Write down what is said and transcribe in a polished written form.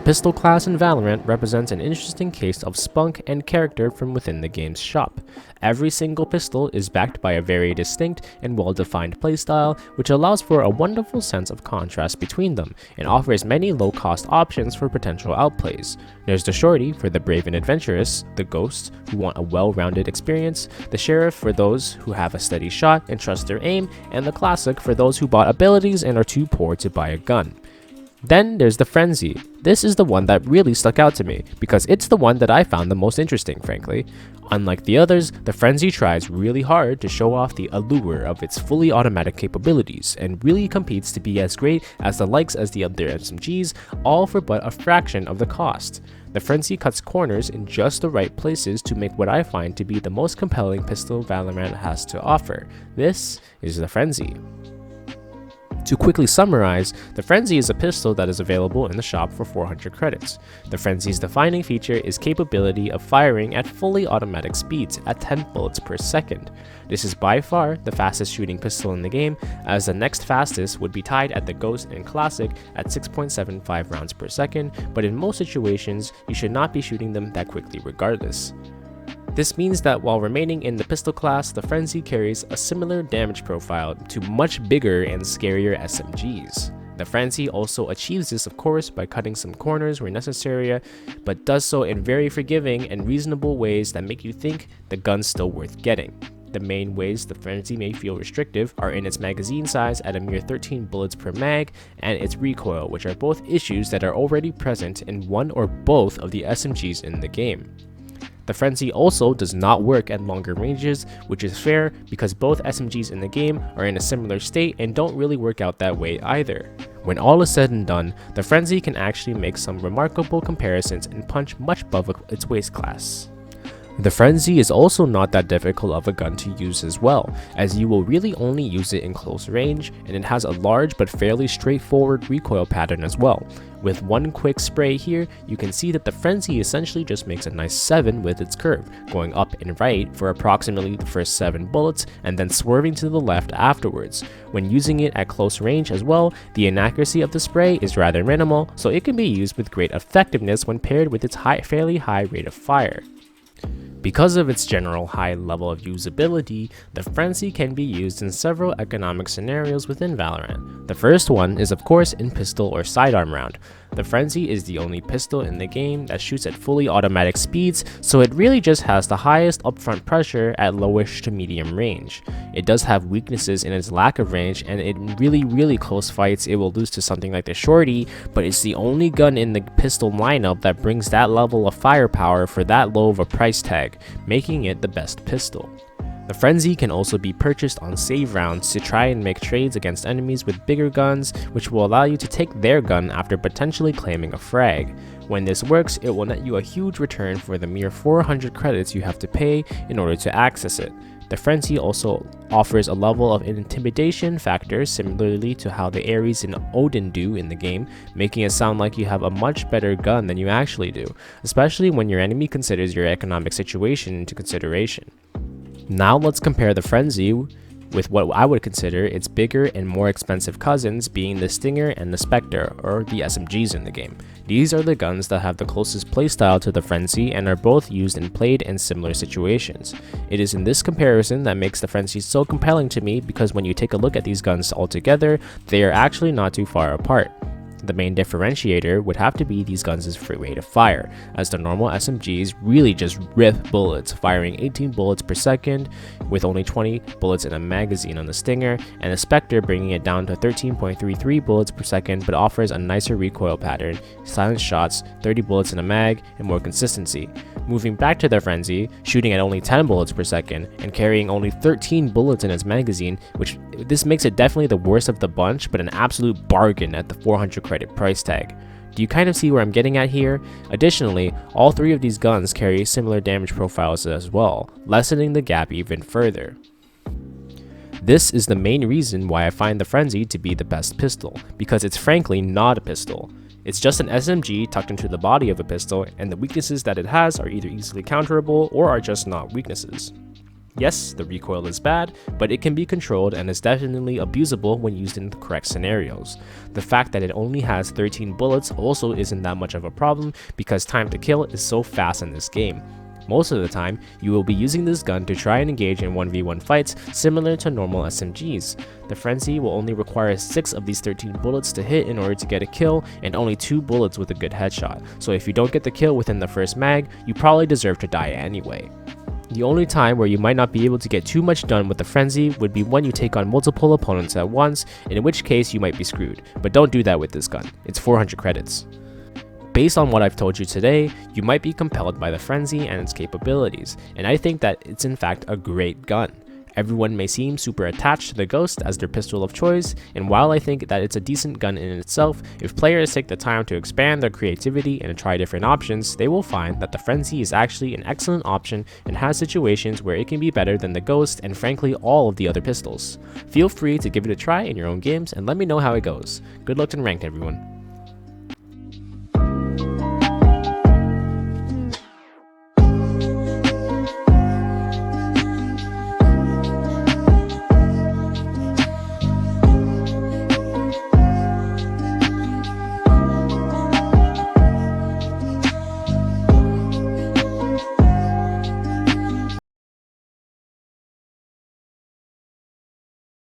pistol class in Valorant represents an interesting case of spunk and character from within the game's shop. Every single pistol is backed by a very distinct and well-defined playstyle, which allows for a wonderful sense of contrast between them and offers many low-cost options for potential outplays. There's the shorty for the brave and adventurous, the ghost who want a well-rounded experience, the sheriff for those who have a steady shot and trust their aim, and the classic for those who bought abilities and are too poor to buy a gun. Then there's the frenzy. This is the one that really stuck out to me, because it's the one that I found the most interesting, frankly. Unlike the others, the frenzy tries really hard to show off the allure of its fully automatic capabilities, and really competes to be as great as the likes as the other SMGs, all for but a fraction of the cost. The frenzy cuts corners in just the right places to make what I find to be the most compelling pistol Valorant has to offer. This is the frenzy. To quickly summarize, the Frenzy is a pistol that is available in the shop for 400 credits. The Frenzy's defining feature is capability of firing at fully automatic speeds at 10 bullets per second. This is by far the fastest shooting pistol in the game, as the next fastest would be tied at the Ghost and Classic at 6.75 rounds per second, but in most situations, you should not be shooting them that quickly regardless. This means that while remaining in the pistol class, the Frenzy carries a similar damage profile to much bigger and scarier SMGs. The Frenzy also achieves this, of course, by cutting some corners where necessary, but does so in very forgiving and reasonable ways that make you think the gun's still worth getting. The main ways the Frenzy may feel restrictive are in its magazine size at a mere 13 bullets per mag, and its recoil, which are both issues that are already present in one or both of the SMGs in the game. The Frenzy also does not work at longer ranges, which is fair because both SMGs in the game are in a similar state and don't really work out that way either. When all is said and done, the Frenzy can actually make some remarkable comparisons and punch much above its weight class. The Frenzy is also not that difficult of a gun to use as well, as you will really only use it in close range, and it has a large but fairly straightforward recoil pattern as well. With one quick spray here, you can see that the Frenzy essentially just makes a nice 7 with its curve, going up and right for approximately the first 7 bullets, and then swerving to the left afterwards. When using it at close range as well, the inaccuracy of the spray is rather minimal, so it can be used with great effectiveness when paired with its fairly high rate of fire. Because of its general high level of usability, the Frenzy can be used in several economic scenarios within Valorant. The first one is of course in pistol or sidearm round. The Frenzy is the only pistol in the game that shoots at fully automatic speeds, so it really just has the highest upfront pressure at lowish to medium range. It does have weaknesses in its lack of range, and in really close fights it will lose to something like the shorty, but it's the only gun in the pistol lineup that brings that level of firepower for that low of a price tag, making it the best pistol. The Frenzy can also be purchased on save rounds to try and make trades against enemies with bigger guns, which will allow you to take their gun after potentially claiming a frag. When this works, it will net you a huge return for the mere 400 credits you have to pay in order to access it. The Frenzy also offers a level of intimidation factor similarly to how the Ares and Odin do in the game, making it sound like you have a much better gun than you actually do, especially when your enemy considers your economic situation into consideration. Now let's compare the Frenzy with what I would consider its bigger and more expensive cousins, being the Stinger and the Spectre, or the SMGs in the game. These are the guns that have the closest playstyle to the Frenzy and are both used and played in similar situations. It is in this comparison that makes the Frenzy so compelling to me, because when you take a look at these guns all together, they are actually not too far apart. The main differentiator would have to be these guns' free rate of fire, as the normal SMGs really just rip bullets, firing 18 bullets per second with only 20 bullets in a magazine on the Stinger, and the Spectre bringing it down to 13.33 bullets per second but offers a nicer recoil pattern, silent shots, 30 bullets in a mag, and more consistency. Moving back to the Frenzy, shooting at only 10 bullets per second and carrying only 13 bullets in its magazine, which this makes it definitely the worst of the bunch, but an absolute bargain at the 400 credit price tag. Do you kind of see where I'm getting at here? Additionally, all three of these guns carry similar damage profiles as well, lessening the gap even further. This is the main reason why I find the Frenzy to be the best pistol, because it's frankly not a pistol. It's just an SMG tucked into the body of a pistol, and the weaknesses that it has are either easily counterable or are just not weaknesses. Yes, the recoil is bad, but it can be controlled and is definitely abusable when used in the correct scenarios. The fact that it only has 13 bullets also isn't that much of a problem because time to kill is so fast in this game. Most of the time, you will be using this gun to try and engage in 1v1 fights similar to normal SMGs. The Frenzy will only require 6 of these 13 bullets to hit in order to get a kill, and only 2 bullets with a good headshot, so if you don't get the kill within the first mag, you probably deserve to die anyway. The only time where you might not be able to get too much done with the Frenzy would be when you take on multiple opponents at once, in which case you might be screwed, but don't do that with this gun, it's 400 credits. Based on what I've told you today, you might be compelled by the Frenzy and its capabilities, and I think that it's in fact a great gun. Everyone may seem super attached to the Ghost as their pistol of choice, and while I think that it's a decent gun in itself, if players take the time to expand their creativity and try different options, they will find that the Frenzy is actually an excellent option and has situations where it can be better than the Ghost and frankly all of the other pistols. Feel free to give it a try in your own games and let me know how it goes. Good luck in ranked, everyone.